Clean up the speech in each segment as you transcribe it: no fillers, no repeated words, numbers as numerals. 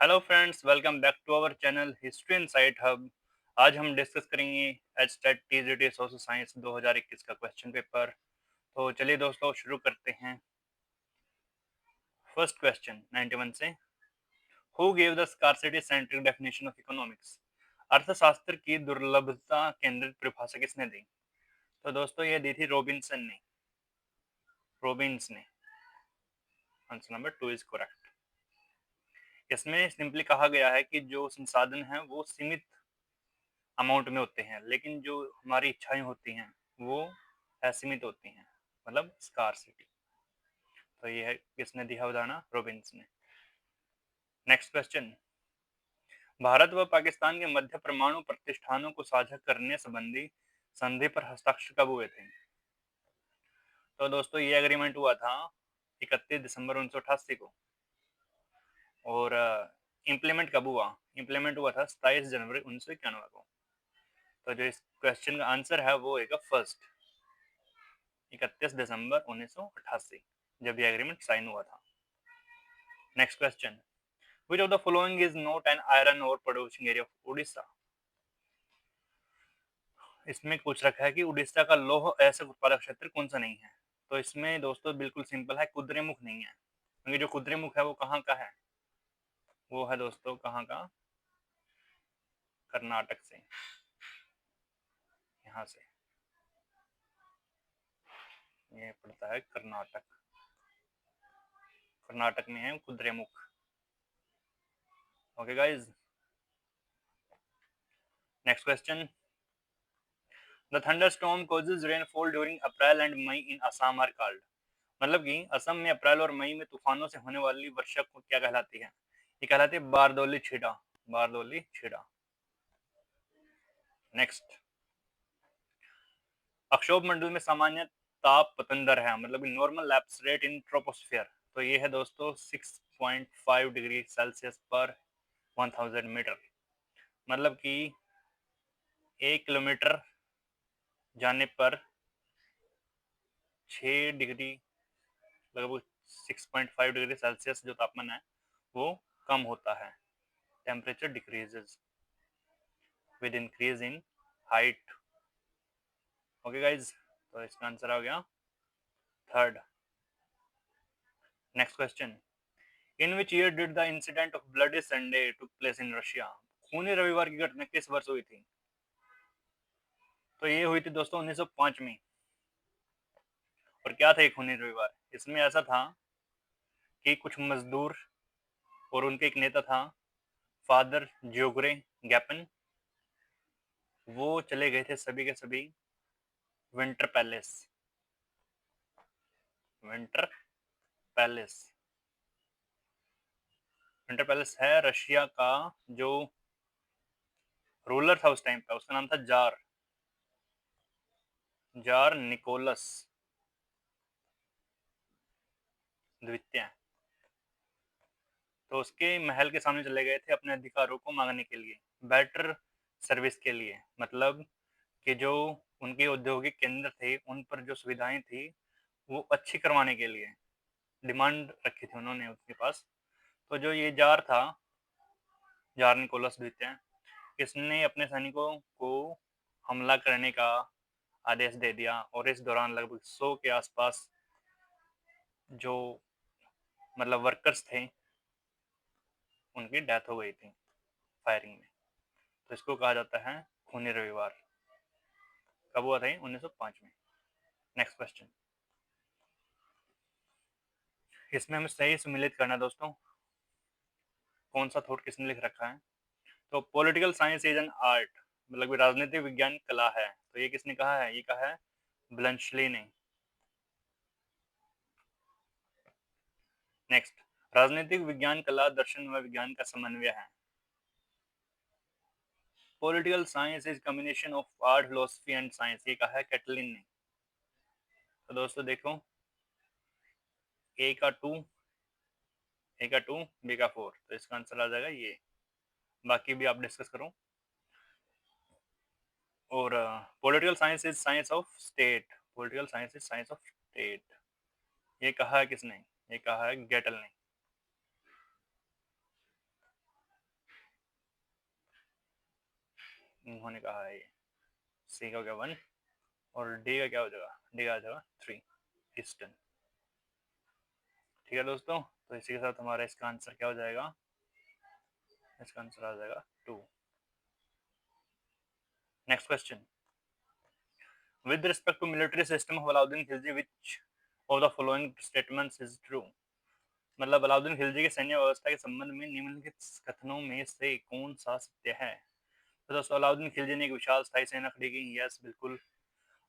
Hello friends, welcome back to our channel history insight hub. आज हम discuss करेंगे HTET TGT social science 2021 का question paper. तो चलिए दोस्तों शुरू करते हैं। फर्स्ट क्वेश्चन 91 से, who gave the scarcity centric definition of economics? अर्थशास्त्र की दुर्लभता केंद्रित परिभाषा किसने दी? तो दोस्तों ये दी थी रॉबिन्सन ने। रॉबिन्स ने। Answer number 2 is correct. इसमें सिंपली कहा गया है कि जो संसाधन है वो सीमित अमाउंट में होते हैं, लेकिन जो हमारी इच्छाएं होती हैं वो असीमित होती हैं, मतलब स्कार्सिटी। तो ये है किसने दिया उदाहरण? रॉबिन्स ने। नेक्स्ट क्वेश्चन, भारत व पाकिस्तान के मध्य परमाणु प्रतिष्ठानों को साझा करने संबंधी संधि पर हस्ताक्षर कब हुए थे? तो दोस्तों ये एग्रीमेंट हुआ था 31 दिसंबर 1988 को। और इम्प्लीमेंट कब हुआ? इम्प्लीमेंट हुआ था 27 जनवरी 1991 को। तो जो इस क्वेश्चन का आंसर है वो होगा फर्स्ट, 31 दिसंबर 1988, जब ये एग्रीमेंट साइन हुआ था। Next question, which of the following is not an iron ore producing area of Orissa? इसमें पूछ रखा है कि उड़ीसा का लौह अयस्क उत्पादक क्षेत्र कौन सा नहीं है। तो इसमें दोस्तों बिल्कुल सिंपल है, कुद्रेमुख नहीं है, क्योंकि जो कुद्रेमुख है वो कहाँ का है? वो है दोस्तों कहाँ का? कर्नाटक से, यहाँ से ये पड़ता है कर्नाटक। कर्नाटक में है Kudremukh. Okay guys, next question, the thunderstorm causes rainfall during April and May in Assam are called? मतलब कि असम में अप्रैल और मई में तूफानों से होने वाली वर्षा को क्या कहलाती है? ये कहलाती है बारदोली छीड़ा। बारदोली छीड़ा। नेक्स्ट, अक्षोभ मंडल में सामान्य ताप पतन दर है, मतलब normal lapse rate in troposphere. तो ये है दोस्तों 6.5 डिग्री सेल्सियस पर 1000 मीटर। मतलब कि 1 किलोमीटर जाने पर 6 डिग्री, लगभग 6.5 डिग्री सेल्सियस जो तापमान है वो कम होता है। Temperature decreases with increase in height. Okay guys, तो इसका आंसर आ गया third. Next question, in which year did the incident of bloody Sunday took place in Russia? खूनी रविवार की घटना किस वर्ष हुई थी? तो ये हुई थी दोस्तों 1905 में। और क्या था ये खूनी रविवार? इसमें ऐसा था कि कुछ मजदूर और उनके एक नेता था फादर जियोग्रे गैपन, वो चले गए थे सभी के सभी winter palace. Winter palace. Winter palace है रशिया का। जो रूलर था उस टाइम पे उसका नाम था जार, जार निकोलस द्वितीय। तो उसके महल के सामने चले गए थे अपने अधिकारों को मांगने के लिए, बेटर सर्विस के लिए, मतलब कि जो उनके औद्योगिक केंद्र थे उन पर जो सुविधाएं थी वो अच्छी करवाने के लिए डिमांड रखी थी उन्होंने उसके पास। तो जो ये जार था, जार निकोलस द्वितीय, इसने अपने सैनिकों को हमला करने का आदेश दे दिया और इस दौरान लगभग 100 के आसपास जो मतलब वर्कर्स थे उनकी डेथ हो गई थी फायरिंग में। तो इसको कहा जाता है खूनी रविवार। कब हुआ था? 1905 में। नेक्स्ट क्वेश्चन, इसमें हमें सही सम्मिलित करना है दोस्तों, कौन सा थॉट किसने लिख रखा है। तो political science is an art, मतलब राजनीतिक विज्ञान कला है। तो ये किसने कहा है? ये कहा है ब्लंशली ने। नेक्स्ट, राजनीतिक विज्ञान कला दर्शन व विज्ञान का समन्वय है। Political science is combination of art philosophy and science, ये कहा है कैटलिन ने। तो दोस्तों देखो, ए का 2, ए का 2, बी का 4, तो इसका आंसर आ जाएगा ये। बाकी भी आप डिस्कस करो। और political science is science of state, political science is science of state, ये कहा है किसने? ये कहा है गेटल ने। इन्होंने कहा है ये। सी का हो गया 1 और डी का क्या हो जाएगा, डी का आ जाएगा 3 ईस्टर्न। ठीक है दोस्तों, तो इसी के साथ हमारा इसका आंसर क्या हो जाएगा, इसका आंसर आ जाएगा 2। Next question, with respect to military system of Alauddin Khilji which of the following statements is true. मतलब अलाउद्दीन खिलजी के सैन्य व्यवस्था के संबंध में निम्नलिखित कथनों में से कौन सा सत्य है। तो दोस्तों अलाउद्दीन खिलजी ने एक विशाल स्थायी सेना खड़ी की, यस बिल्कुल।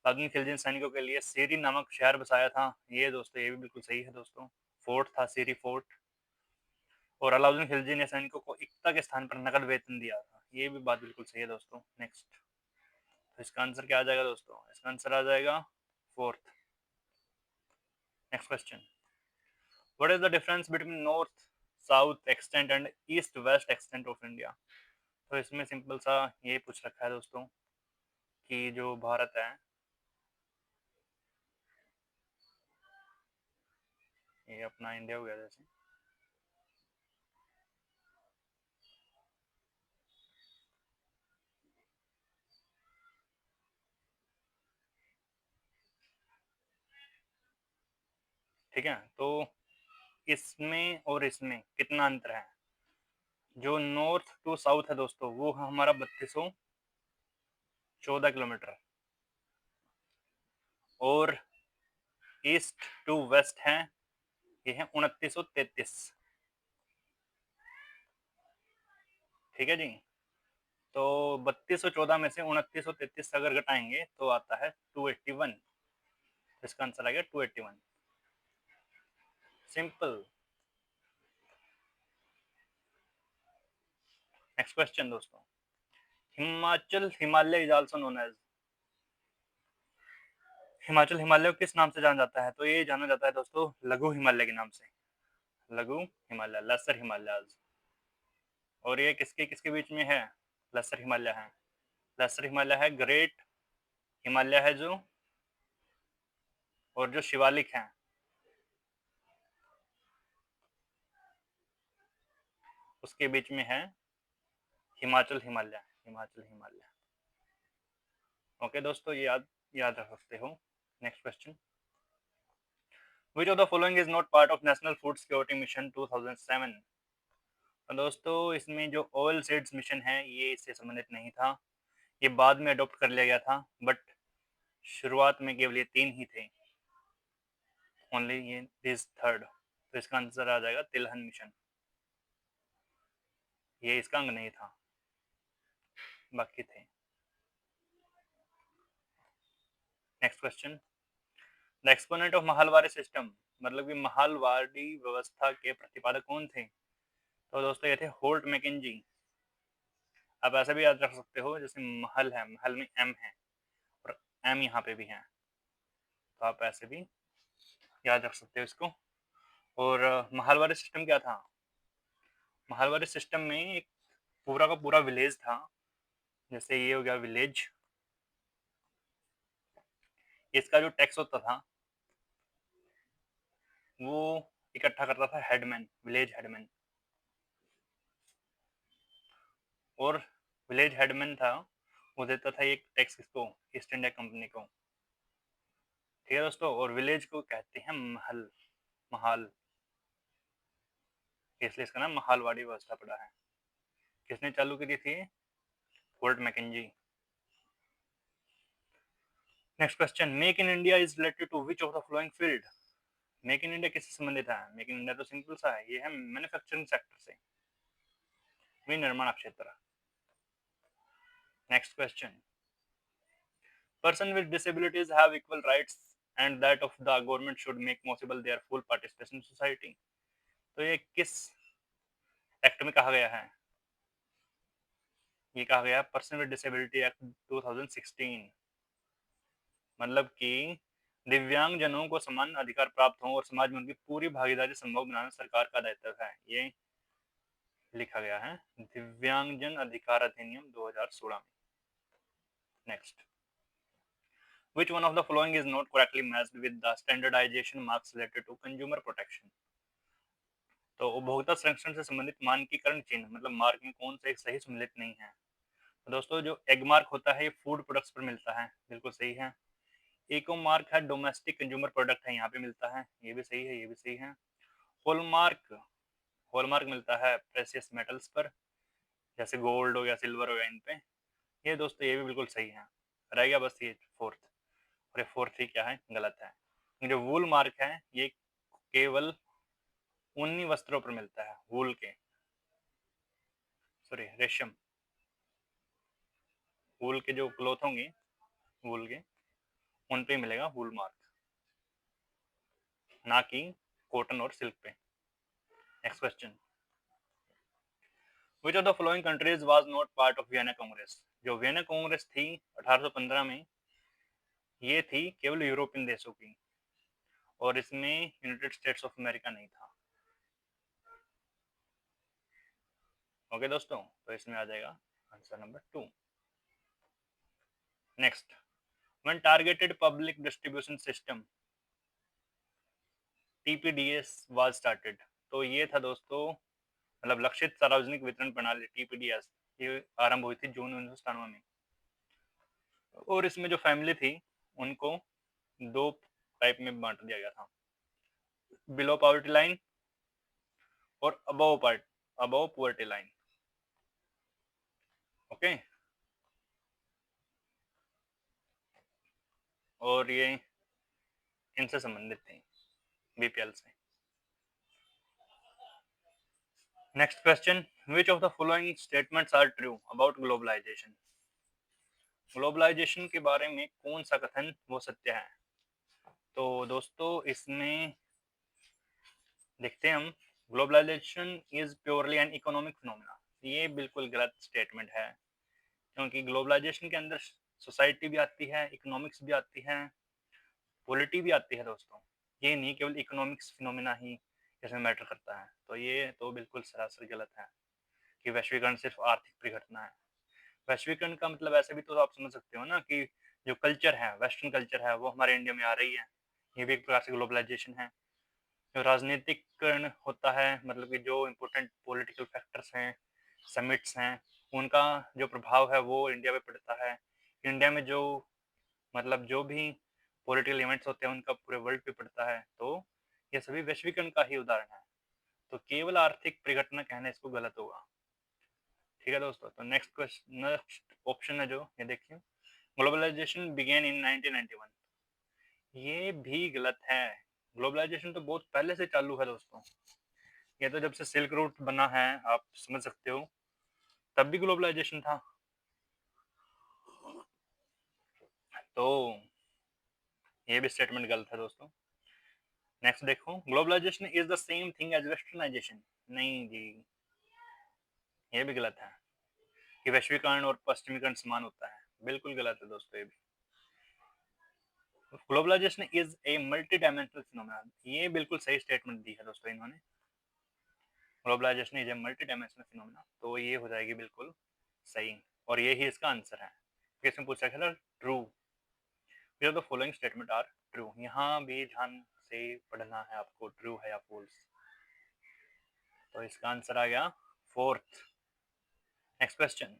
अलाउद्दीन खिलजी ने सैनिकों के लिए सीरी नामक शहर बसाया था, ये दोस्तों ये भी बिल्कुल सही है दोस्तों, फोर्ट था सीरी फोर्ट। और अलाउद्दीन खिलजी ने सैनिकों को एकता के स्थान पर नकद वेतन दिया था, ये भी बात बिल्कुल सही है दोस्तों। नेक्स्ट, तो इसका आंसर क्या आ जाएगा दोस्तों, इसका आंसर आ जाएगा 4th। Next question, what is the difference between north south extent and east west extent of India. तो इसमें सिंपल सा ये पूछ रखा है दोस्तों कि जो भारत है, ये अपना इंडिया हो गया जैसे, ठीक है, तो इसमें और इसमें कितना अंतर है। जो नॉर्थ टू साउथ है दोस्तों वो हमारा 3214 किलोमीटर, और ईस्ट टू वेस्ट है, ये है 2933। ठीक है जी, तो 3214 में से 2933 अगर घटाएंगे तो आता है 281, इसका आंसर आ गया 281, सिंपल। नेक्स्ट क्वेश्चन दोस्तों, Himachal Himalaya is also known as, Himachal Himalaya को किस नाम से जाना जाता है। तो ये जाना जाता है दोस्तों लघु हिमालय के नाम से, लघु हिमालय, लेसर हिमालय। और ये किसके किसके बीच में है, लेसर हिमालय है, लेसर हिमालय है ग्रेट हिमालय है जो, और जो शिवालिक है उसके बीच में है हिमाचल हिमालय, हिमाचल हिमालय। ओके दोस्तों, ये याद याद रख सकते हो। Next question, which of the following is not part of national food security mission 2007। तो दोस्तों इसमें जो ऑयल सीड्स मिशन है ये इससे संबंधित नहीं था, ये बाद में अडॉप्ट कर लिया गया था, बट शुरुआत में केवल ये 3 ही थे, ओनली ये दिस थर्ड। तो इसका आंसर आ जाएगा तिलहन मिशन, ये इसका अंग नहीं था, बाकी थे। Next question, the exponent of mahalwari system, मतलब कि महालवाड़ी व्यवस्था के प्रतिपादक कौन थे। तो दोस्तों ये थे होल्ट मैकेंजी। आप ऐसा भी याद रख सकते हो जैसे महल है, महल में एम है और एम यहाँ पे भी है, तो आप ऐसे भी याद रख सकते हो इसको। और महालवारी सिस्टम क्या था, महालवारी सिस्टम में एक पूरा का पूरा विलेज था, जैसे ये हो गया विलेज, इसका जो टैक्स होता था वो इकट्ठा करता था हेडमैन, विलेज हेडमैन, और विलेज हेडमैन था वो देता था एक टैक्स किसको, ईस्ट इंडिया कंपनी को। ठीक है दोस्तों, और विलेज को कहते हैं महल, महाल, इसलिए इसका नाम महालवाड़ी व्यवस्था पड़ा है। किसने चालू की थी, Fort Mackenzie. Next question, Make in India is related to which of the following field. Make in India किससे संबंधित है, मेक इन इंडिया तो सिंपल सा है, ये है मैन्युफैक्चरिंग सेक्टर से, विनिर्माण क्षेत्र। Next question, person with disabilities have equal rights and that of the government should make possible their full participation in society। तो ये किस एक्ट में कहा गया है, ये कहा गया पर्सन विद डिसेबिलिटी एक्ट 2016। मतलब कि दिव्यांग जनों को समान अधिकार प्राप्त हो और समाज में उनकी पूरी भागीदारी संभव बनाना सरकार का दायित्व है, ये लिखा गया है दिव्यांगजन अधिकार अधिनियम 2016 में। Next, which one of the following is not correctly matched with the standardization marks related to consumer protection। तो उपभोक्ता संरक्षण से संबंधित मानकीकरण चिन्ह मतलब मार्क में कौन सा एक सही सम्मिलित नहीं है। दोस्तों जो एग मार्क होता है ये फूड प्रोडक्ट्स पर मिलता है, बिल्कुल सही है। इको मार्क है डोमेस्टिक कंज्यूमर प्रोडक्ट है, यहाँ पे मिलता है, ये भी सही है, ये भी सही है। हॉलमार्क, हॉलमार्क मिलता है प्रेशियस मेटल्स पर, जैसे गोल्ड हो गया, सिल्वर हो गया, इन पे। ये दोस्तों ये भी बिल्कुल सही है। रह गया बस ये फोर्थ, और ये फोर्थ ही क्या है, गलत है। जो वूल मार्क है ये केवल ऊनी वस्त्रों पर मिलता है, वूल के, सॉरी रेशम, वूल के जो क्लोथ होंगे वूल के, उन पे मिलेगा वूल मार्क, ना कि कॉटन और सिल्क पे। Next question, which of the following countries was not part of Vienna Congress? जो वियना कांग्रेस थी 1815 में, ये थी केवल यूरोपियन देशों की, और इसमें यूनाइटेड स्टेट्स ऑफ अमेरिका नहीं था। ओके दोस्तों, तो इसमें आ जाएगा answer number 2। Next, when targeted public distribution system TPDS was started? तो ये था दोस्तों, मतलब लक्षित सार्वजनिक वितरण प्रणाली टीपीडीएस, ये आरंभ हुई थी जून 1997 में। और इसमें जो फैमिली थी उनको दो टाइप में बांट दिया गया था, बिलो पॉवर्टी लाइन और अबव पॉवर्टी लाइन। ओके, और ये इनसे संबंधित थी, बीपीएल से। Next question, which of the following statements are true about globalization? Globalization के बारे में कौन सा कथन वो सत्य है? तो दोस्तों इसमें देखते हैं हम, globalization is purely an economic phenomena. ये बिल्कुल गलत स्टेटमेंट है, क्योंकि ग्लोबलाइजेशन के अंदर सोसाइटी भी आती है, इकोनॉमिक्स भी आती है, पॉलिटी भी आती है दोस्तों। ये नहीं केवल इकोनॉमिक्स फिनोमेना ही इसमें मैटर करता है। तो ये तो बिल्कुल सरासर गलत है कि वैश्वीकरण सिर्फ आर्थिक परिघटना है। वैश्वीकरण का मतलब ऐसे भी तो आप समझ सकते हो ना कि जो कल्चर है, वेस्टर्न कल्चर है, वो हमारे इंडिया में आ रही है, ये भी एक प्रकार से ग्लोबलाइजेशन है। जो राजनीतिकरण होता है, मतलब कि जो इम्पोर्टेंट पॉलिटिकल फैक्टर्स हैं, समिट्स हैं, उनका जो प्रभाव है वो इंडिया पे पड़ता है। इंडिया में जो मतलब जो भी पॉलिटिकल इवेंट्स होते हैं उनका पूरे वर्ल्ड पे पड़ता है। तो ये सभी वैश्वीकरण का ही उदाहरण है। तो केवल आर्थिक परिघटना कहना इसको गलत होगा। ठीक है दोस्तों, तो नेक्स्ट ऑप्शन है जो ये देखिए, ग्लोबलाइजेशन बिगेन इन 1991। ये भी गलत है। ग्लोबलाइजेशन तो बहुत पहले से चालू है दोस्तों। ये तो जब से सिल्क रूट बना है, आप समझ सकते हो, तब भी ग्लोबलाइजेशन था। तो ये भी स्टेटमेंट गलत है दोस्तों। नेक्स्ट देखो, globalization is the same thing as westernization. नहीं जी, ये भी गलत है कि वैश्वीकरण और पश्चिमीकरण समान होता है, बिल्कुल गलत है दोस्तों ये भी। Globalization is a multi dimensional phenomena, ये बिल्कुल सही स्टेटमेंट दी है दोस्तों इन्होंने। Globalization is a multi dimensional phenomena, तो ये हो जाएगी बिल्कुल सही, और ये ही इसका आंसर है। इसमें पूछा गया था ट्रू, फिर the following statement are true. यहाँ भी ध्यान से पढ़ना है आपको, ट्रू है या फॉल्स। तो इसका आंसर आ गया fourth. Next question,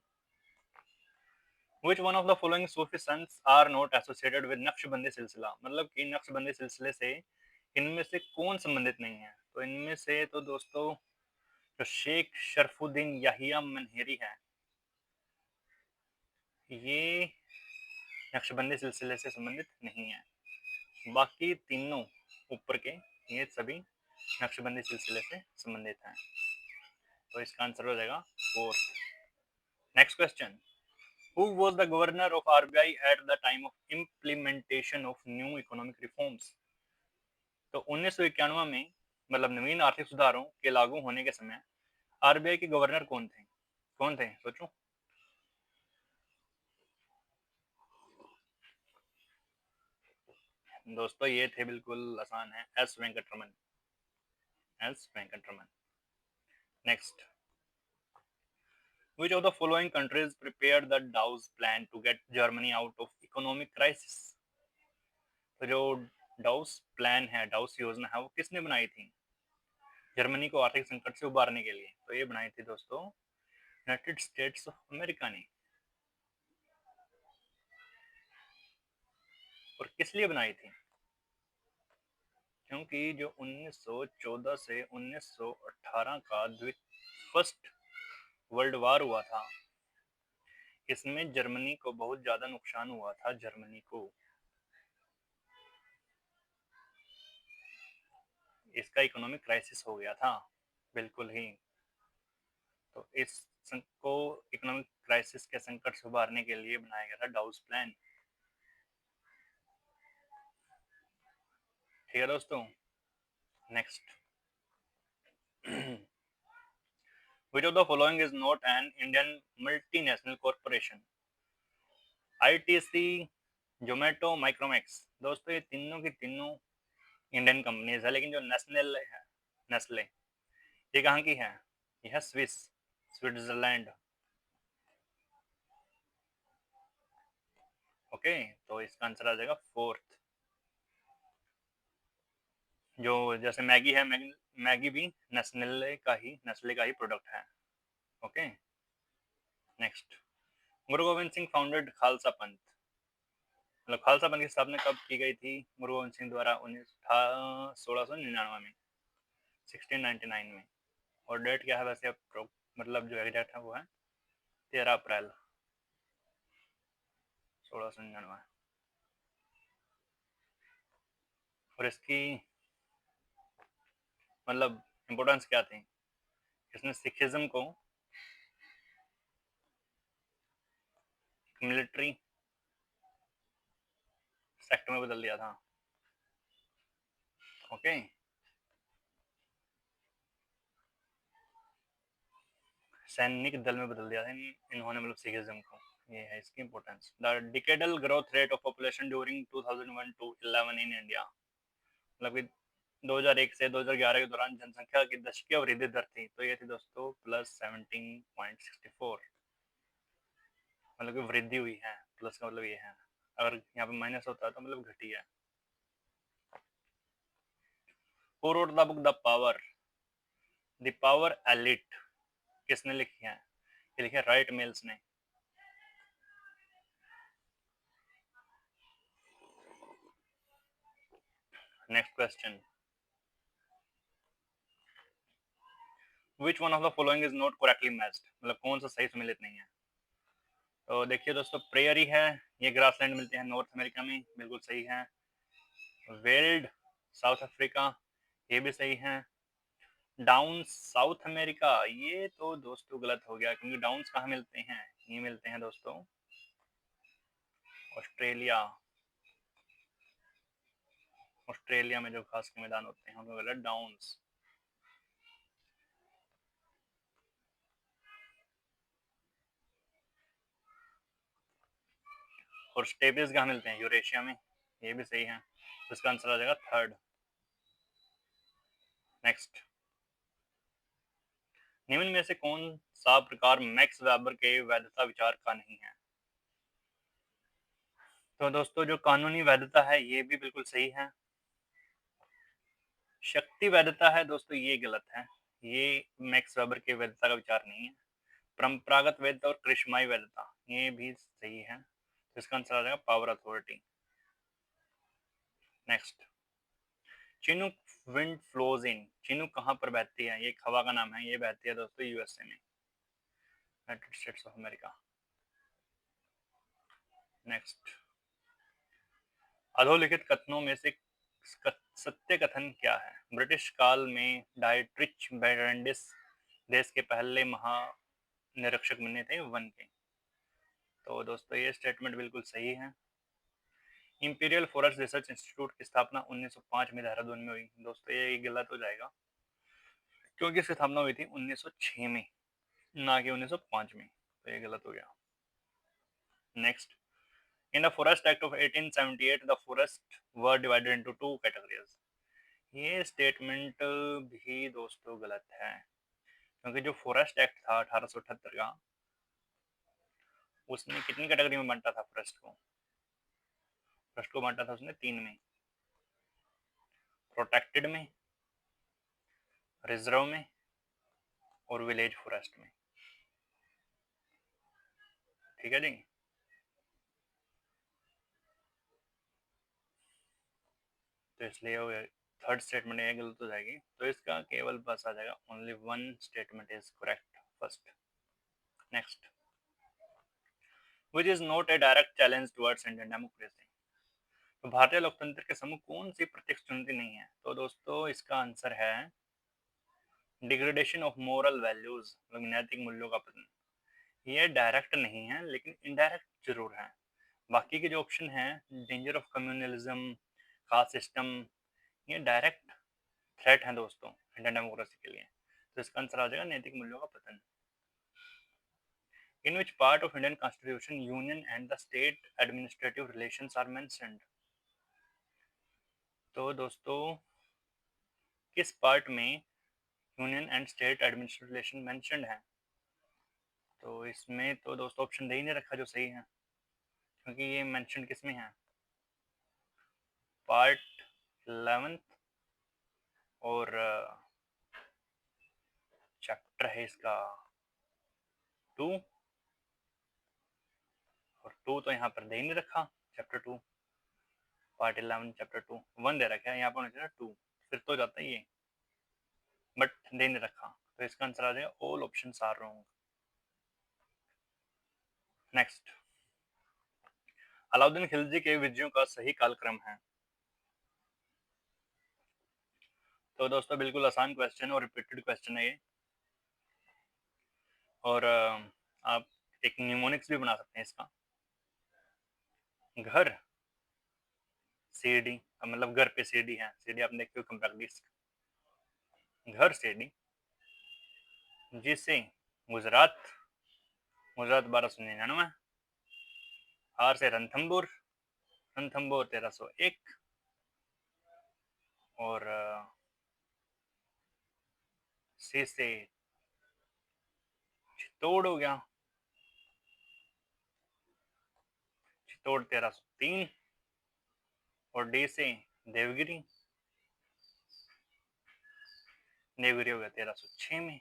Which one of the following Sufi Sant are not associated with Naqshbandi सिलसिला? मतलब कि नक्शबंदी सिलसिले से इनमें से कौन संबंधित नहीं है? तो इनमें से तो दोस्तों जो शेख शरफुद्दीन याहिया मनहेरी है, ये नक्शबंदी सिलसिले से संबंधित नहीं है। बाकी तीनों ऊपर के ये सभी नक्शबंदी सिलसिले से संबंधित हैं। तो इसका आंसर हो जाएगा fourth. Next question, Who was the governor of RBI at the time of implementation of new economic reforms? तो 1991 में, मतलब नवीन आर्थिक सुधारों के लागू होने के समय आरबीआई के गवर्नर कौन थे? कौन थे सोचो। दोस्तों ये थे, बिल्कुल आसान है, S Venkataraman. S Venkataraman. Next, which of the following countries prepared the Dawes plan to get Germany out of economic crisis? तो जो डाउस प्लान है, डाउस योजना है, वो किसने बनाई थी जर्मनी को आर्थिक संकट से उबारने के लिए? तो ये बनाई थी दोस्तों यूनाइटेड स्टेट्स ऑफ अमेरिका ने। और किस लिए बनाई थी? क्योंकि जो 1914 से 1918 का फर्स्ट वर्ल्ड वार हुआ था, इसमें जर्मनी को बहुत ज्यादा नुकसान हुआ था। जर्मनी को इसका इकोनॉमिक क्राइसिस हो गया था, बिल्कुल ही। तो इस को इकोनॉमिक क्राइसिस के संकट से उबारने के लिए बनाया गया था डाउस प्लान। ठीक है दोस्तों, next. Which of the following is not an Indian multinational corporation? ITC, Zomato, Micromax. दोस्तों ये तीनों की तीनों इंडियन कंपनीज है, लेकिन जो नेशनल है, नेस्ले, ये कहाँ की है? ये है स्विट्जरलैंड। ओके, तो इसका आंसर आ जाएगा फोर्थ। जो जैसे मैगी है, मैगी भी नेस्ले का ही प्रोडक्ट है। Okay, next. गुरु गोविंद सिंह फाउंडेड खालसा पंथ। मतलब खालसा पंथ की स्थापना कब की गई थी गुरु गोविंद सिंह द्वारा? 1699 में, 1699 में। और डेट क्या है वैसे? मतलब जो एग्जैक्ट है वो है 13 अप्रैल 1699। और इसकी मतलब इम्पोर्टेंस क्या थी? इसने सिखिज्म को मिलिट्री सेक्ट में बदल दिया था। ओके, सैनिक दल में बदल दिया था इन्होंने, मतलब सिखिज्म को। ये है इसकी importance. The decadal growth rate of population during 2001 to 11 in India. मतलब कि 2001 से 2011 के दौरान जनसंख्या की दशकीय वृद्धि दर थी, तो ये थी दोस्तों +17.64। मतलब कि वृद्धि हुई है, प्लस का मतलब ये है। अगर यहाँ पे माइनस होता है तो मतलब घटी है। Who wrote the book the power elite? किसने लिखी है? ये लिखी है राइट मेल्स ने। Next question. Which one of the following is not correctly matched? मतलब कौन सा सही सम्मिलित नहीं है? तो देखिए दोस्तों, प्रेयरी है, ये ग्रासलैंड मिलते हैं नॉर्थ अमेरिका में, बिल्कुल सही है। वेल्ड, साउथ अफ्रीका, ये भी सही है। डाउन्स, साउथ अमेरिका, ये तो दोस्तों गलत हो गया, क्योंकि डाउन्स कहाँ मिलते हैं? ये मिलते हैं दोस्तों ऑस्ट्रेलिया। ऑस्ट्रेलिया में जो घास के मैदान होते हैं उनको बोला डाउन्स। और स्टेपिस कहाँ मिलते हैं? यूरेशिया में, ये भी सही है। तो इसका आंसर आ जाएगा थर्ड। नेक्स्ट। निम्न में से कौन सा प्रकार मैक्स वेबर के वैधता विचार का नहीं है? तो दोस्तों जो कानूनी वैधता है ये भी बिल्कुल सही है। शक्ति वैधता है दोस्तों, ये गलत है, ये मैक्स वेबर के वैधता का विचार नहीं है। परंपरागत वैधता और कृष्माई वैधता, ये भी सही है। तो इसका आंसर आ जाएगा power authority. Next. Chinook wind flows in. Chinook कहाँ पर बहती है? ये एक हवा का नाम है, ये बहती है दोस्तों यूएसए में, United States of America. Next. अधोलिखित कथनों में से सत्य कथन क्या है? ब्रिटिश काल में डायट्रिच बेरेंडिस देश के पहले महानिरीक्षक बने थे वन के। तो दोस्तों ये स्टेटमेंट बिल्कुल सही है। इंपीरियल फॉरेस्ट रिसर्च इंस्टीट्यूट की स्थापना 1905 में देहरादून में हुई। दोस्तों ये गलत हो जाएगा, क्योंकि इसकी स्थापना हुई थी 1906 में, ना कि 1905 में, तो ये गलत हो गया। Next. In the forest act of 1878 the forest were divided into two categories. ये स्टेटमेंट भी दोस्तों गलत है, क्योंकि जो फॉरेस्ट एक्ट था 1878 का, उसने कितनी कैटेगरी में बांटा था फॉरेस्ट को? फॉरेस्ट को बांटा था उसने तीन में, प्रोटेक्टेड में, रिजर्व में और विलेज फॉरेस्ट में। ठीक है जी। तो इसलिए वो थर्ड स्टेटमेंट ये गलत हो जाएगी। तो इसका केवल बस आ जाएगा only one statement is correct first. Next, which is not a direct challenge towards Indian democracy. तो भारतीय लोकतंत्र के समूह कौन सी प्रत्यक्ष चुनौती नहीं है? तो दोस्तों इसका आंसर है डिग्रेडेशन ऑफ मोरल वैल्यूज, मतलब नैतिक मूल्यों का पतन। ये डायरेक्ट नहीं है लेकिन इनडायरेक्ट जरूर है। बाकी के जो ऑप्शन है, danger of communalism, caste system, ये डायरेक्ट थ्रेट है दोस्तों इंडियन डेमोक्रेसी के लिए। तो इसका आंसर आ जाएगा नैतिक मूल्यों का पतन। In which part of Indian constitution union and the state administrative relations are mentioned. तो दोस्तों किस पार्ट में union and state administrative relation mentioned है? तो इसमें तो दोस्तों ऑप्शन दे ही नहीं रखा जो सही है, क्योंकि ये मेंशन किस में है? पार्ट 11 और चैप्टर है इसका 2, और 2 तो यहाँ पर दे ही नहीं रखा। चैप्टर 2 पार्ट 11 चैप्टर 2 1 दे रखा है, यहाँ पर होना चाहिए 2, फिर तो जाता ही है, बट दे नहीं रखा। तो इसका आंसर आ जाएगा all options are wrong. Next, Alauddin Khilji के विजयों का सही कालक्रम है। तो दोस्तों बिल्कुल आसान क्वेश्चन और रिपीटेड क्वेश्चन है ये, और आप एक न्यूमोनिक्स भी बना सकते हैं इसका। घर सीडी, मतलब घर पे सीडी है, सीडी आप देखते हो कंपैक्ट डिस्क, घर सीडी जिसे गुजरात, गुजरात 1299, आर से रणथंबोर, रणथंबोर 1301, और सी से चित्तौड़ हो गया, चित्तौड़ 1303, और डी से देवगिरी, देवगिरी हो गया 1306 में।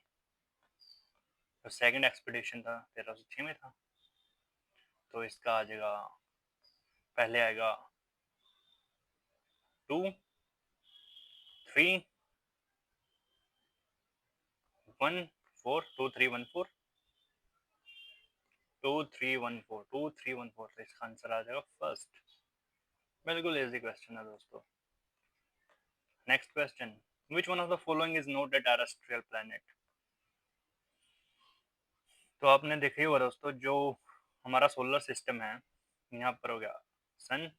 तो सेकंड एक्सपीडिशन था 1306 में था। तो इसका आ जाएगा, पहले आएगा 2 3 1 4 2 3 1 4 2 3 1 4 2 3 1 4। तो इसका आंसर आ जाएगा फर्स्ट। बिल्कुल इजी क्वेश्चन है दोस्तों। Next question, which one of the following is not a terrestrial planet. तो आपने देखा ही होगा दोस्तों, जो हमारा सोलर सिस्टम है, यहाँ पर हो गया सन,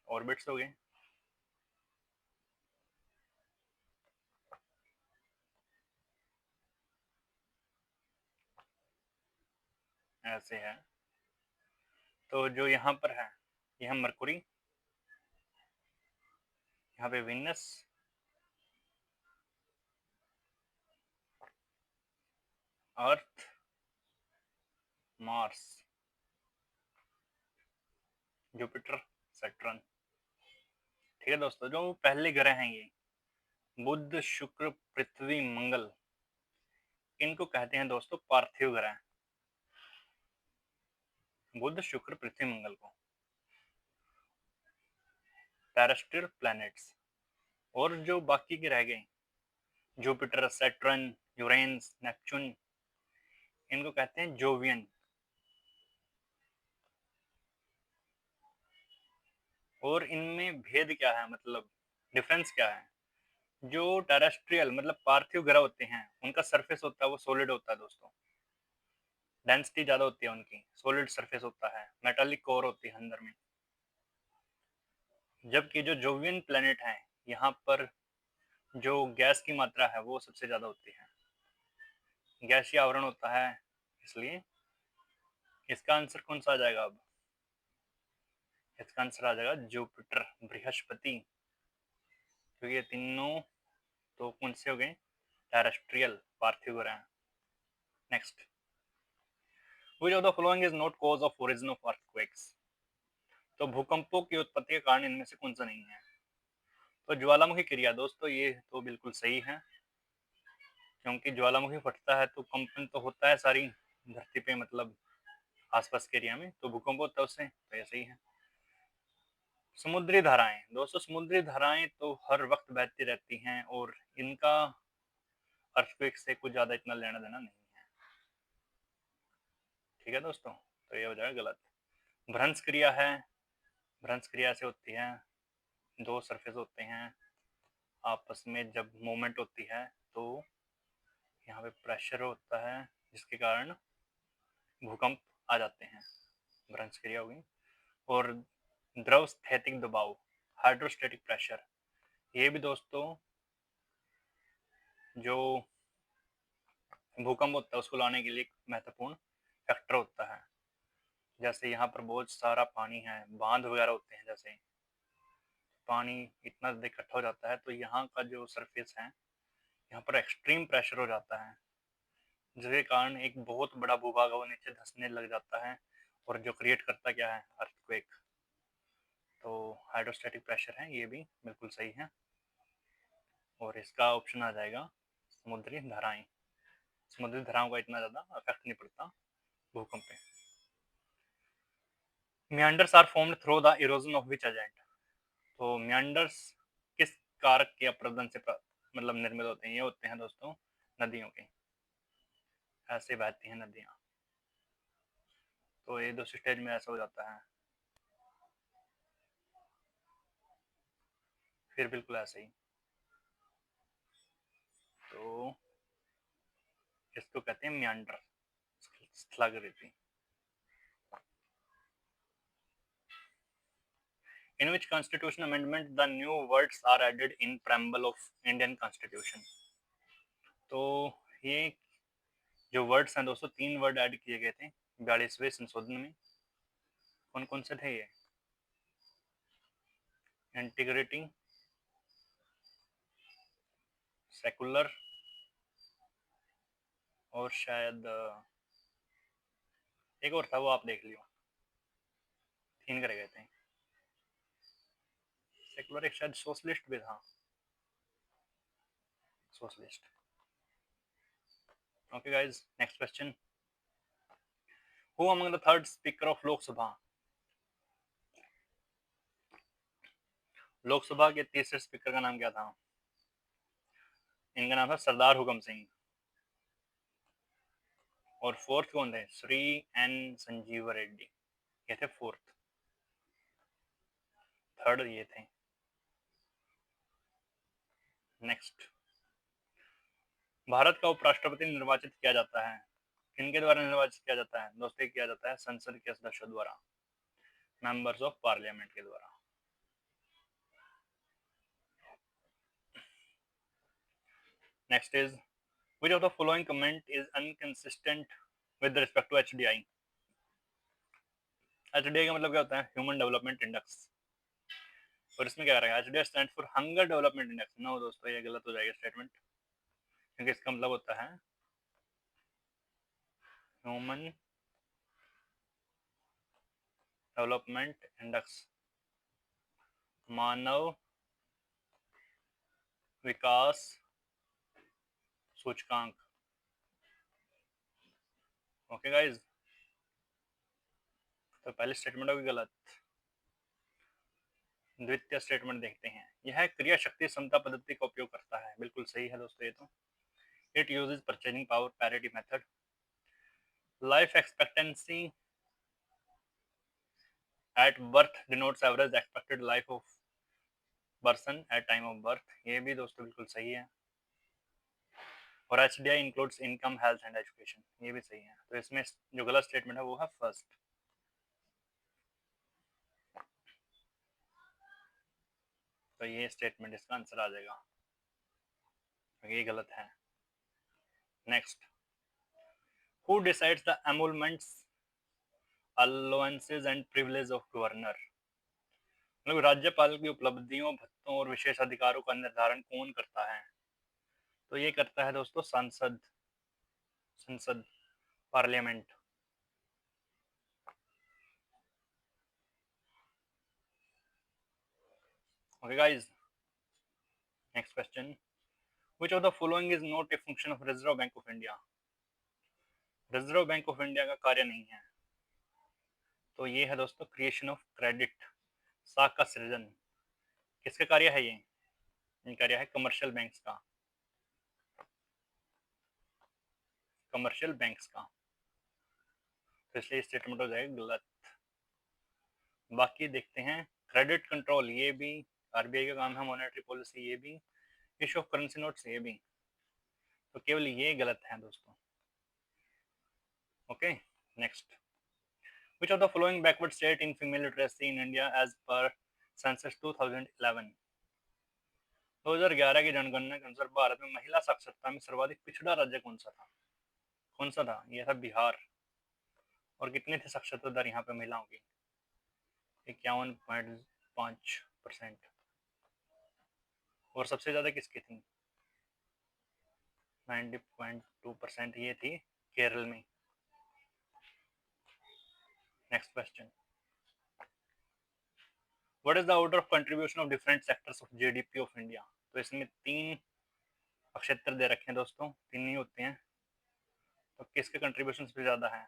ऑर्बिट्स हो गए, ऐसे है। तो जो यहाँ पर है, यह मरकुरी, यहाँ पे विनस, अर्थ, मार्स, जुपिटर, सैटर्न। ठीक है दोस्तों, जो पहले ग्रह हैं ये बुध, शुक्र, पृथ्वी, मंगल, इनको कहते हैं दोस्तों पार्थिव ग्रह। बुध, शुक्र, पृथ्वी, मंगल को टेरेस्ट्रियल प्लैनेट्स। और जो बाकी के रह गए, जुपिटर, सैटर्न, यूरेनस, नेपच्यून, इनको कहते हैं जोवियन। और इनमें भेद क्या है, मतलब डिफरेंस क्या है? जो टेरेस्ट्रियल मतलब पार्थिव ग्रह होते हैं, उनका सरफेस होता है वो सॉलिड होता है दोस्तों, डेंसिटी ज्यादा होती है उनकी, सॉलिड सरफेस होता है, मेटालिक कोर होती है अंदर में। जबकि जो जोवियन प्लेनेट है, यहाँ पर जो गैस की मात्रा है वो सबसे ज्यादा होती है, गैसीय आवरण होता है, इसलिए इसका आंसर कौन सा आ जाएगा? अब इसका आंसर आ जाएगा जुपिटर, बृहस्पति, क्योंकि ये तीनों तो कौन से हो गए? टेरेस्ट्रियल, पार्थिव ग्रह। Next, which of the following is not cause of origin of earthquakes. तो भूकंपों की उत्पत्ति के कारण इनमें से कौन सा नहीं है? तो ज्वालामुखी क्रिया दोस्तों, ये तो बिल्कुल सही है, क्योंकि ज्वालामुखी फटता है तो कंपन तो होता है सारी धरती पे, मतलब आसपास के एरिया में, तो भूकंप होता है उससे, तो ये सही है। समुद्री धाराएं, दोस्तों समुद्री धाराएं तो हर वक्त बहती रहती हैं और इनका अर्थक्वेक से कुछ ज्यादा इतना लेना देना नहीं है। ठीक है दोस्तों, तो ये हो जाएगा गलत। भ्रंश क्रिया है, भ्रंश क्रिया से होती है, दो सरफेस होते हैं, आपस में जब मूवमेंट होती है तो यहाँ पे प्रेशर होता है जिसके कारण भूकंप आ जाते हैं, भ्रंश क्रिया होगी। और द्रव स्थैतिक दबाव, हाइड्रोस्टैटिक प्रेशर, ये भी दोस्तों जो भूकंप होता है उसको लाने के लिए एक महत्वपूर्ण फैक्टर होता है। जैसे यहाँ पर बहुत सारा पानी है, बांध वगैरह होते हैं, जैसे पानी इतना ज़्यादा इकट्ठा हो जाता है तो यहाँ का जो सरफेस है यहाँ पर एक्सट्रीम प्रेशर हो जाता है, जिसके कारण एक बहुत बड़ा भूभाग वो नीचे धंसने लग जाता है और जो क्रिएट करता क्या है, अर्थक्वेक। तो हाइड्रोस्टैटिक प्रेशर है, ये भी बिल्कुल सही है और इसका ऑप्शन आ जाएगा समुद्री धाराएं। समुद्री धाराओं का इतना ज़्यादा इफेक्ट नहीं पड़ता भूकंप पे। meanders are formed through the erosion of which agent, तो meanders किस कारक के अपरदन से मतलब निर्मित होते हैं? ये होते हैं दोस्तों नदियों के, ऐसे बहती हैं नदियाँ, तो ये दूसरी स्टेज में ऐसा हो जाता है, फिर बिल्कुल ऐसे ही। तो इसको कहते हैं meander, स्थलाकृति। In which constitution amendment the new words are added in preamble of Indian Constitution? तो ये जो वर्ड्स हैं दोस्तों, 3 वर्ड ऐड किए गए थे 42वें संशोधन में। कौन कौन से थे ये? इंटीग्रिटी, सेकुलर और शायद एक और था, वो आप देख लियो। 3 करे गए थे। सेकुलर एक शायद सोशलिस्ट भी था, socialist. Okay guys, next question. Who among the third speaker of Lok Sabha, Lok Sabha के तीसरे स्पीकर का नाम क्या था? इनका नाम था सरदार हुकम सिंह। और फोर्थ कौन थे? श्री एन संजीव रेड्डी, ये थे फोर्थ। थर्ड ये थे। नेक्स्ट, भारत का उपराष्ट्रपति निर्वाचित किया जाता है, किनके द्वारा निर्वाचित किया जाता है दोस्तों? किया जाता है संसद के सदस्यों द्वारा, मेंबर्स ऑफ पार्लियामेंट के द्वारा। Next is, which of the following comment is inconsistent with respect to HDI? HDI का मतलब क्या होता है? Human development index. और इसमें क्या रहेगा? HDI stand for hunger development index. No दोस्तों, ये गलत हो जाएगा स्टेटमेंट, क्योंकि इसका मतलब होता है ह्यूमन डेवलपमेंट इंडेक्स, मानव विकास सूचकांक। ओके गाइज, तो पहले स्टेटमेंट होगी गलत। द्वितीय स्टेटमेंट देखते हैं। यह क्रिया शक्ति समता पद्धति का उपयोग करता है, बिल्कुल सही है दोस्तों ये तो। It uses purchasing power parity method. Life expectancy at birth denotes average expected life of person at time of birth, ये भी दोस्तों बिल्कुल सही है। और HDI includes income, health and education, ये भी सही है। तो इसमें जो गलत स्टेटमेंट है वो है फर्स्ट। तो ये स्टेटमेंट इसका आंसर आ जाएगा, ये गलत है। Next, who decides the emoluments, allowances and privilege of governor? मतलब राज्यपाल की उपलब्धियों, भत्तों और विशेष अधिकारों का निर्धारण कौन करता है? तो ये करता है दोस्तों संसद, संसद, parliament. Okay guys, next question. Which of the following is not a function of Reserve Bank of India? Reserve bank of India का कार्य नहीं है, तो ये है दोस्तों क्रिएशन ऑफ क्रेडिट, साख का सृजन किसका कार्य है? ये कार्य है कमर्शियल बैंक्स का, कमर्शियल बैंक्स का, तो इसलिए स्टेटमेंट हो जाएगा गलत। बाकी देखते हैं क्रेडिट कंट्रोल, ये भी आरबीआई का काम है, मॉनेटरी पॉलिसी ये भी, इशू ऑफ करेंसी नोट्स ये भी, तो केवल ये गलत है दोस्तों। Okay next, which of the following backward state in female literacy in India as per census 2011? 2011 की जनगणना के अनुसार भारत में महिला साक्षरता में सर्वाधिक पिछड़ा राज्य कौन सा था? कौन सा था? यह था बिहार। और कितनी थी साक्षरता दर यहाँ पे महिलाओं की? 51.5%। और सबसे ज्यादा किसकी थी? 90.2% ये थी केरल में। Next question, what is the order of contribution of different sectors of GDP of India? तो इसमें 3 अक्षेत्र दे रखे हैं दोस्तों, 3 नहीं होते हैं, तो किसके कंट्रीब्यूशन सबसे ज्यादा है?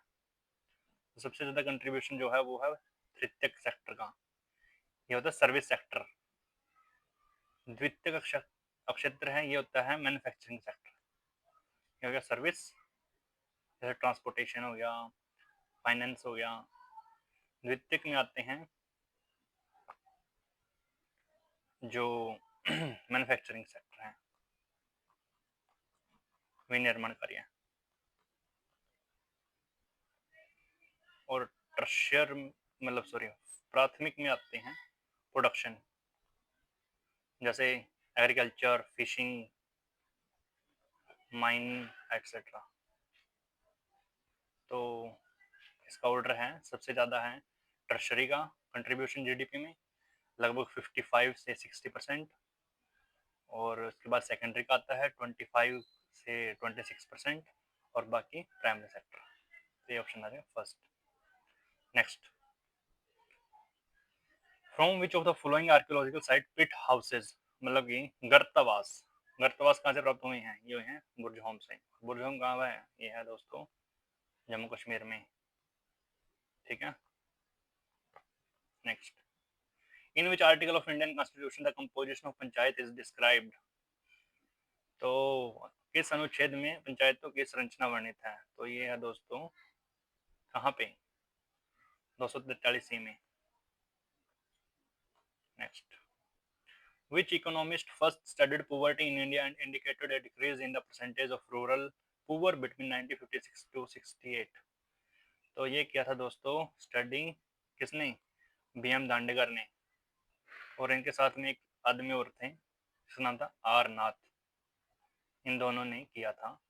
तो सबसे ज्यादा कंट्रीब्यूशन जो है वो है तृतीयक सेक्टर का, ये होता है सर्विस सेक्टर। द्वितीयक अक्षेत्र है, ये होता है मैन्युफैक्चरिंग सेक्टर। ये हो गया सर्विस, जैसे ट्रांसपोर्टेशन हो गया, फाइनेंस हो गया। द्वितीयक में आते हैं जो मैन्युफैक्चरिंग सेक्टर है, विनिर्माण कार्य। और टर्शियर मतलब सॉरी प्राथमिक में आते हैं प्रोडक्शन, जैसे एग्रीकल्चर, फिशिंग, माइन एक्सेट्रा। तो इसका ऑर्डर है, सबसे ज़्यादा है टर्शरी का कंट्रीब्यूशन जीडीपी में, लगभग 55 से 60%। और उसके बाद सेकेंडरी का आता है 25 से 26%, और बाकी प्राइमरी सेक्टर। तो ये ऑप्शन आ जाएगा first. Next, from which of the following archaeological site pit houses, मतलब कि गर्तवास, गर्तवास कहाँ से प्राप्त हुए हैं? ये हैं बुरजहोम से। बुरजहोम कहाँ है? ये है दोस्तों जम्मू कश्मीर में। ठीक है next, in which article of Indian constitution the composition of panchayat is described? तो किस अनुच्छेद में पंचायतों की संरचना वर्णित है? तो ये है दोस्तों कहाँ पे? 243 में। Next, which economist first studied poverty in India and indicated a decrease in the percentage of rural poor between 1956 to 68? तो ये किया था दोस्तों स्टडी किसने? बीएम दांडेकर ने, और इनके साथ में एक आदमी और थे जिसका नाम था आर नाथ। इन दोनों ने किया था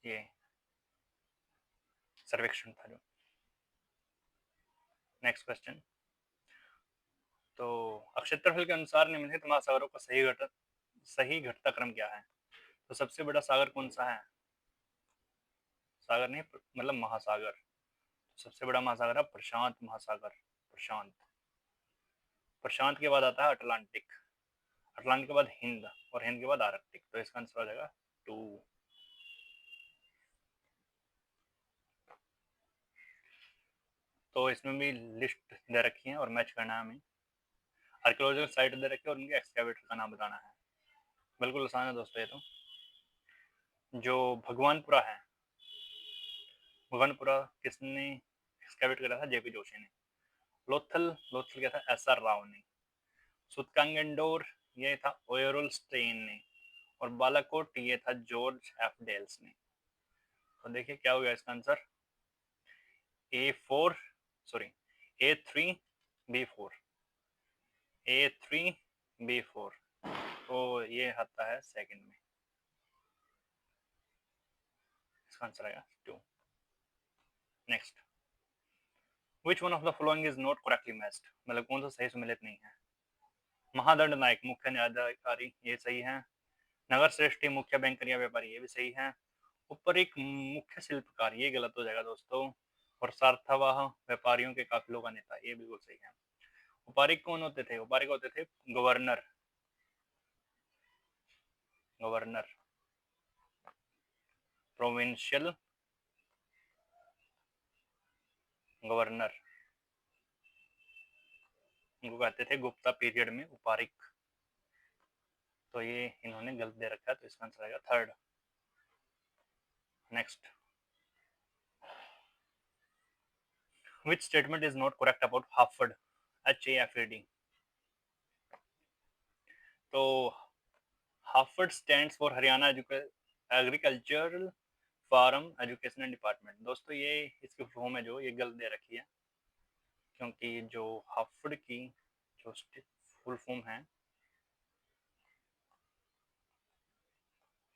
ये सर्वेक्षण था जो। नेक्स्ट क्वेश्चन, तो अक्षेत्रफल के अनुसार निम्नलिखित महासागरों का सही घटता क्रम क्या है? तो सबसे बड़ा सागर कौन सा है? सागर नहीं मतलब महासागर। सबसे बड़ा महासागर है प्रशांत महासागर, प्रशांत। प्रशांत के बाद आता है अटलांटिक, अटलांटिक के बाद हिंद, और हिंद के बाद आर्कटिक। तो इसका आंसर हो जाएगा 2। तो इसमें भी लिस्ट दे रखी है और मैच करना है हमें। आर्कियोलॉजिकल साइट दे रखी है और उनके एक्सकेवेटर का नाम बताना है। बिल्कुल आसान है दोस्तों ये तो। जो भगवानपुरा है, भगवानपुरा किसने एक्सकेवेट करा था? जेपी जोशी ने। लोथल, लोथल क्या था? एसआर राव ने। सुतकांगेंडोर ये था ओयरल स्टेन ने। और बालाकोट ये था जॉर्ज एफ डेल्स ने। तो देखिए क्या हो गया इसका answer? A4 sorry A3B4, A3B4। तो ये आता है सेकंड में, इसका आंसर आएगा 2। Next, which one of the following is not correctly matched, मतलब कौन सा सही सम्मिलित नहीं है? महादंड नायक मुख्य न्यायाधिकारी ये सही है। नगर श्रेष्ठी मुख्य बैंकरिया व्यापारी ये भी सही है। ऊपर एक मुख्य शिल्पकार ये गलत हो जाएगा दोस्तों। और सार्थवाह व्यापारियों के काफिलों का नेता ये बिल्कुल सही है। उपारिक कौन होते थे? उपारिक होते थे गवर्नर, गवर्नर, प्रोविंशियल गवर्नर। उनको कहते थे गुप्ता पीरियड में उपारिक। तो ये इन्होंने गलत दे रखा है, तो इसका आंसर आएगा third. Next, which statement is not correct about HAFED? HAFED। तो HAFED stands for Haryana agricultural farm education and department. दोस्तों ये इसकी फॉर्म है जो ये गलत दे रखी है, क्योंकि जो HAFED की जो फुल फॉर्म है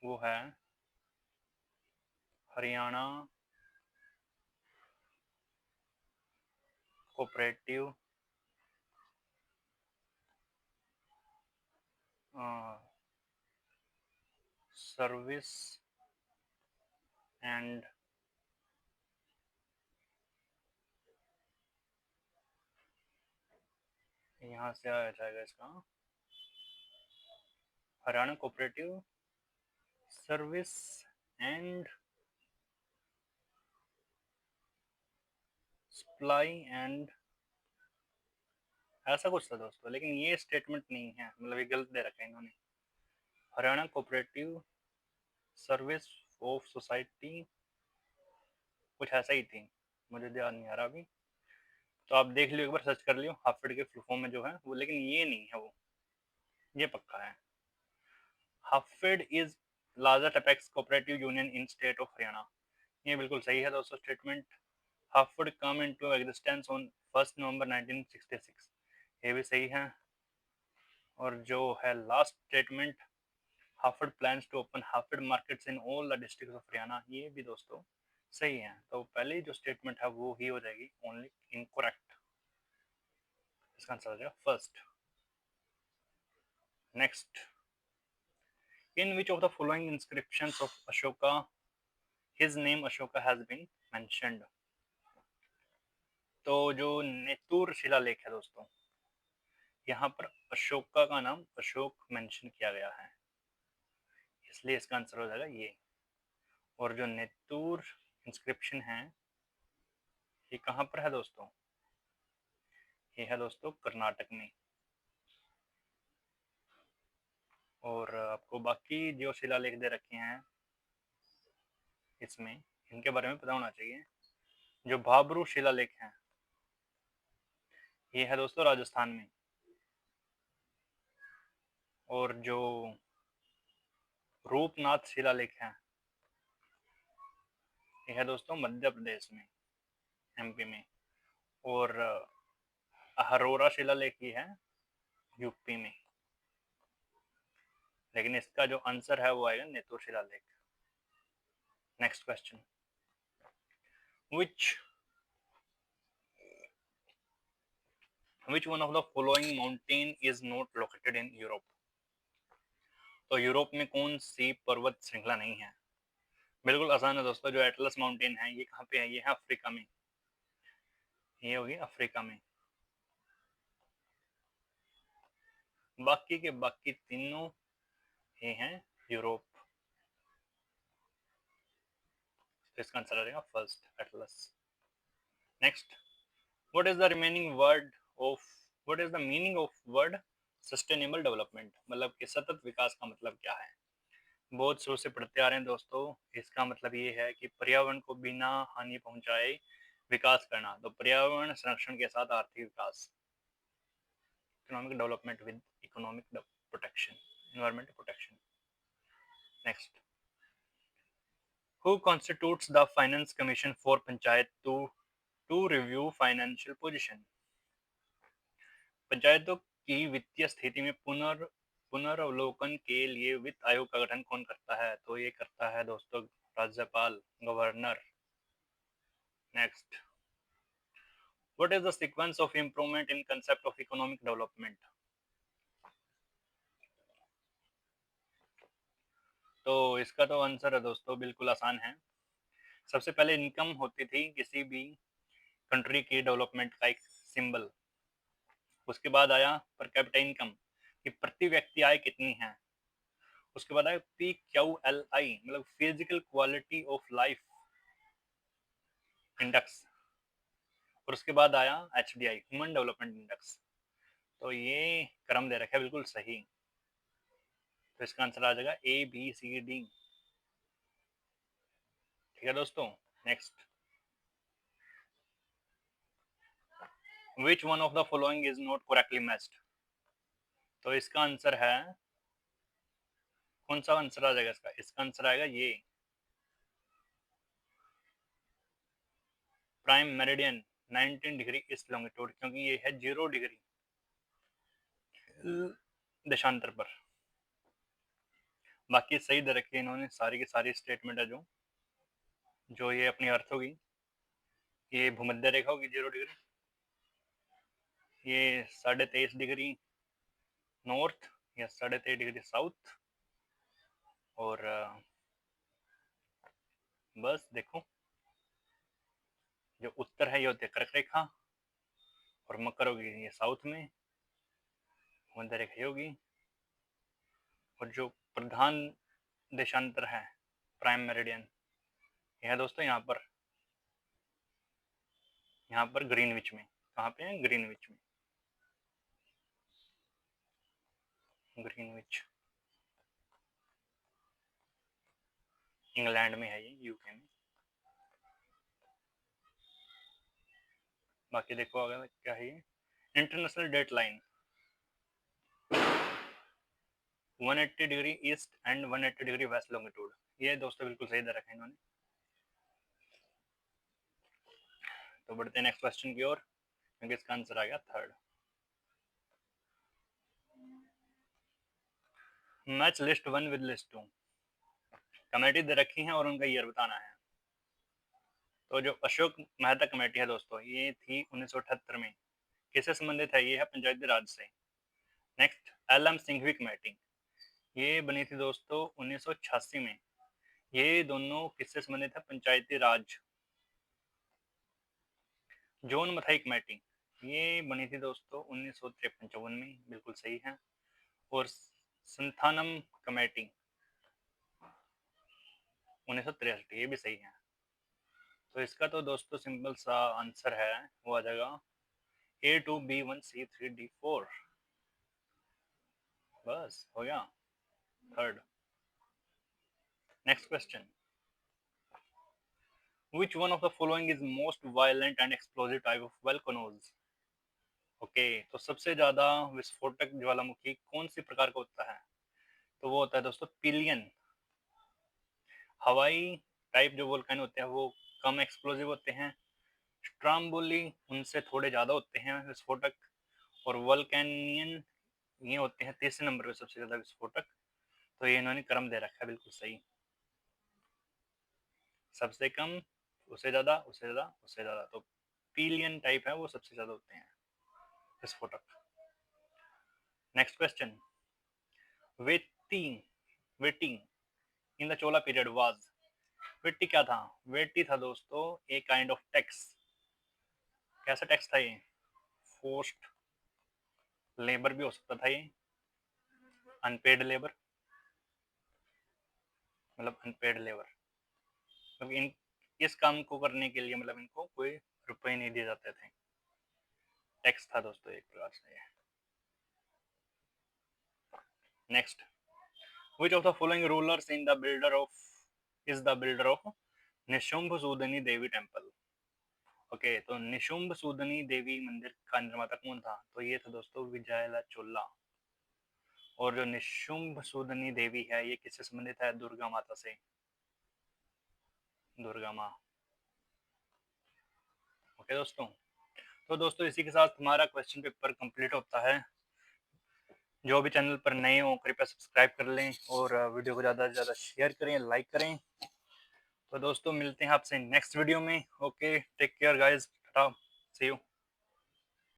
वो है हरियाणा कोऑपरेटिव सर्विस एंड यहाँ से आ जाएगा इसका Haryana cooperative service and supply and ऐसा कुछ था दोस्तों, लेकिन ये स्टेटमेंट नहीं है, मतलब ये गलत दे रखा है इन्होंने। Haryana cooperative service of society कुछ ऐसा ही थी, मुझे ध्यान नहीं आ रहा अभी। तो आप देख लियो, एक बार सर्च कर लियो हाफेड के फुल फॉर्म में जो है वो, लेकिन ये नहीं है वो, ये पक्का है। HAFED is largest apex cooperative union in state of Haryana. ये बिल्कुल सही है दोस्तों statement. HAFED come into existence on 1 November 1966, ये भी सही है। और जो है last statement, HAFED plans to open HAFED markets in all the districts of Haryana, ये भी दोस्तों सही है। तो पहली जो स्टेटमेंट है वो ही हो जाएगी ओनली इनकरेक्ट, इसका आंसर हो जाएगा first. Next, in which of the following inscriptions of Ashoka his name Ashoka has been mentioned. तो जो नेतुर शिलालेख है दोस्तों, यहाँ पर अशोका का नाम अशोक मेंशन किया गया है, इसलिए इसका आंसर हो जाएगा ये। और जो नेतुर इंस्क्रिप्शन है ये कहाँ पर है दोस्तों, ये है दोस्तों कर्नाटक में। और आपको बाकी जो शिलालेख दे रखे हैं इसमें, इनके बारे में पता होना चाहिए। जो भाबरू शिलालेख हैं ये है दोस्तों राजस्थान में। और जो रूपनाथ शिलालेख हैं ये है दोस्तों मध्य प्रदेश में, एमपी में। और अहरोरा शिलालेख ये है यूपी में। लेकिन इसका जो आंसर है वो आएगा नेतुर शिलालेख। Next question, which one of the following mountain is not located in Europe? तो यूरोप में कौन सी पर्वत श्रृंखला नहीं है? बिल्कुल आसान है दोस्तों, जो एटलस माउंटेन है ये कहाँ पे है, ये है अफ्रीका में, ये होगी अफ्रीका में। बाकी के बाकी तीनों ये हैं यूरोप, तो इसका आंसर आ जाएगा first Atlas. Next, what is the remaining word of what is the meaning of word sustainable development? मतलब कि सतत विकास का मतलब क्या है? बहुत शुरू से पढ़ते आ रहे हैं दोस्तों, इसका मतलब ये है कि पर्यावरण को बिना हानि पहुंचाए विकास करना। तो पर्यावरण संरक्षण के साथ आर्थिक विकास, economic development with economic protection, environment protection. Next, who constitutes the finance commission for panchayat to review financial position? पंचायतों की वित्तीय स्थिति में पुनर्वलोकन के लिए वित्त आयोग का गठन कौन करता है? तो ये करता है दोस्तों राज्यपाल, governor. Next, what is the sequence of improvement in concept of economic development? तो इसका तो आंसर है दोस्तों बिल्कुल आसान है। सबसे पहले इनकम होती थी किसी भी कंट्री की डेवलपमेंट का एक सिंबल। उसके बाद आया पर कैपिटा इनकम, कि प्रति व्यक्ति आय कितनी है। उसके बाद आया PQLI, मतलब physical quality of life index. और उसके बाद आया HDI, ह्यूमन डेवलपमेंट इंडेक्स। तो ये क्रम दे रखा है बिल्कुल सही, तो इसका आंसर आ जाएगा ABCD। ठीक है दोस्तों। Next, which one of the following is not correctly matched. तो इसका आंसर है, कौन सा आंसर आ जाएगा इसका? इसका आंसर आएगा ये, prime meridian 19 degree east longitude, क्योंकि ये है 0 डिग्री देशांतर पर। बाकी सही दे रखी है इन्होंने, सारी की सारी स्टेटमेंट है जो जो ये अपनी अर्थ होगी, ये भूमध्य रेखा होगी 0 डिग्री, ये 23.5 डिग्री नॉर्थ या 23.5 डिग्री साउथ, और बस देखो, जो उत्तर है ये होती है कर्क रेखा, और मकर होगी ये साउथ में, भूमध्य रेखा ये होगी, और जो प्रधान देशांतर है प्राइम मेरिडियन, यह है दोस्तों यहाँ पर ग्रीनविच में। कहाँ पे है? ग्रीनविच में। ग्रीनविच इंग्लैंड में है, ये यूके में। बाकी देखो अगर क्या है, ये international date line 180 degree east and 180 degree west longitude, ये दोस्तों बिल्कुल सही दे रखा है इन्होंने। तो बढ़ते हैं नेक्स्ट क्वेश्चन की ओर, क्योंकि इसका आंसर आ गया third. Match list 1 with list 2, committee दे रखी है और उनका ईयर बताना है। तो जो अशोक मेहता कमेटी है दोस्तों, ये थी 1978 में, किससे संबंधित है? ये है पंचायती राज से। नेक्स्ट, LM सिंघवी कमेटी, ये बनी थी दोस्तों 1986 में, ये दोनों किससे संबंधित है? पंचायती राज। जोन मथाई कमेटी, ये बनी थी दोस्तों 1953 में, बिल्कुल सही है। और संथानम कमेटी 1963, ये भी सही है। तो इसका तो दोस्तों सिंपल सा आंसर है, वो आ जाएगा A2B1C3D4। बस हो गया third. Next question, which one of the following is most violent and explosive type of volcanoes। Okay, तो सबसे ज्यादा विस्फोटक ज्वालामुखी कौन सी प्रकार का होता है? तो वो होता है दोस्तों पिलियन। हवाई टाइप जो वोल्केनो होते हैं वो कम एक्सप्लोसिव होते हैं, स्ट्राम्बोली उनसे थोड़े ज्यादा होते हैं विस्फोटक, और वोल्केनियन ये होते हैं तीसरे नंबर पे सबसे ज्यादा विस्फोटक। तो ये इन्होंने क्रम दे रखा है बिल्कुल सही, सबसे कम, उससे ज्यादा, उससे ज्यादा, उससे ज्यादा। तो पिलियन टाइप है वो सबसे ज्यादा होते हैं विस्फोटक। Next question, waiting waiting in the Chola period was, vetti क्या था? वेट्टी था दोस्तों एक काइंड ऑफ टैक्स। कैसा टैक्स था ये? फोर्स्ड लेबर भी हो सकता था ये, अनपेड लेबर, मतलब अनपेड लेबर, मतलब इन इस काम को करने के लिए मतलब इनको कोई रुपए नहीं दिए जाते थे, टैक्स था दोस्तों एक प्रकार से। Next, which of the following rulers in the builder of is the builder of Nishumbh Sudani Devi temple. Okay, तो निशुंभ सूदनी देवी मंदिर का निर्माता कौन था? तो ये था दोस्तों विजयला चोला। और जो निशुंभ सूदनी देवी है ये किससे संबंधित है? दुर्गा माता से, दुर्गा माँ। ओके दोस्तों, तो दोस्तों इसी के साथ हमारा क्वेश्चन पेपर कंप्लीट होता है। जो भी चैनल पर नए हो कृपया सब्सक्राइब कर लें और वीडियो को ज़्यादा से ज़्यादा शेयर करें, लाइक करें। तो दोस्तों मिलते हैं आपसे नेक्स्ट वीडियो में। Okay, take care guys, tata, see you.